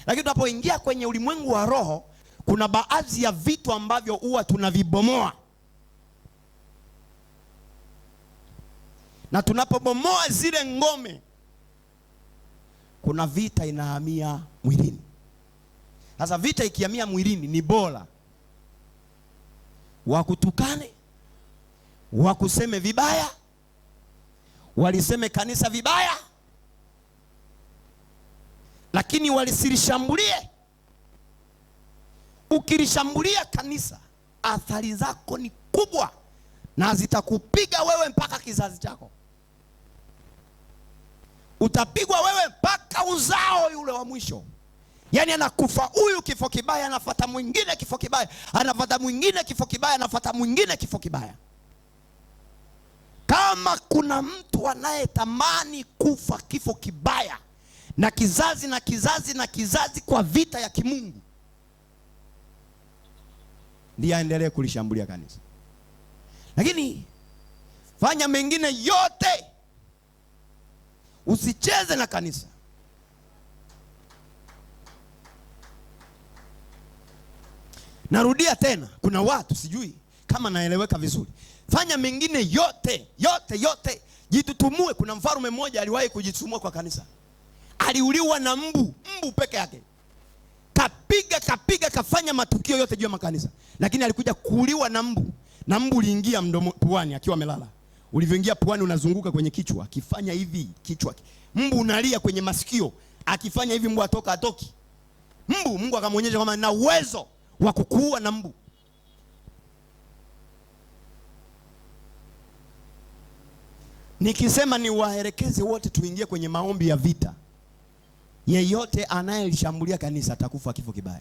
Lakini tunapoingia kwenye ulimwengu wa roho, kuna baadhi ya vitu ambavyo huwa tunavibomoa. Na tunapobomoa zile ngome, kuna vita inahamia mwilini. Sasa vita ikihamia mwilini, ni bora wakutukane, wakuseme vibaya, waliseme kanisa vibaya, lakini walisilishambulie. Ukilishambulia kanisa, athari zako ni kubwa na zitakupiga wewe mpaka kizazi chako. Utapigwa wewe mpaka uzao yule wa mwisho. Yaani anakufa huyu kifo kibaya, anafuata mwingine kifo kibaya, anafuata mwingine kifo kibaya, anafuata mwingine kifo kibaya. Kama kuna mtu anayetamani kufa kifo kibaya na kizazi na kizazi na kizazi kwa vita ya kimungu, ndiye aendelee kulishambulia kanisa. Lakini fanya mengine yote, usicheze na kanisa. Narudia tena, kuna watu sijui kama naeleweka vizuri. Fanya mengine yote, yote, yote. Jitutumue. Kuna mfalme mmoja aliwahi kujitutumua kwa kanisa. Aliuliwa na mbu peke yake. Kapiga kafanya matukio yote juu ya makanisa. Lakini alikuja kuuliwa na mbu. Na mbu uliingia mdomo puani akiwa amelala. Ulivyoingia puani unazunguka kwenye kichwa, akifanya hivi kichwa. Mbu unalia kwenye masikio, akifanya hivi mbu atoki. Mungu akamwonyesha kwamba na uwezo wa kukuua na mbu. Nikisema ni waelekeze wote tuingie kwenye maombi ya vita, yeyote anayelishambulia kanisa atakufa kifo kibaya.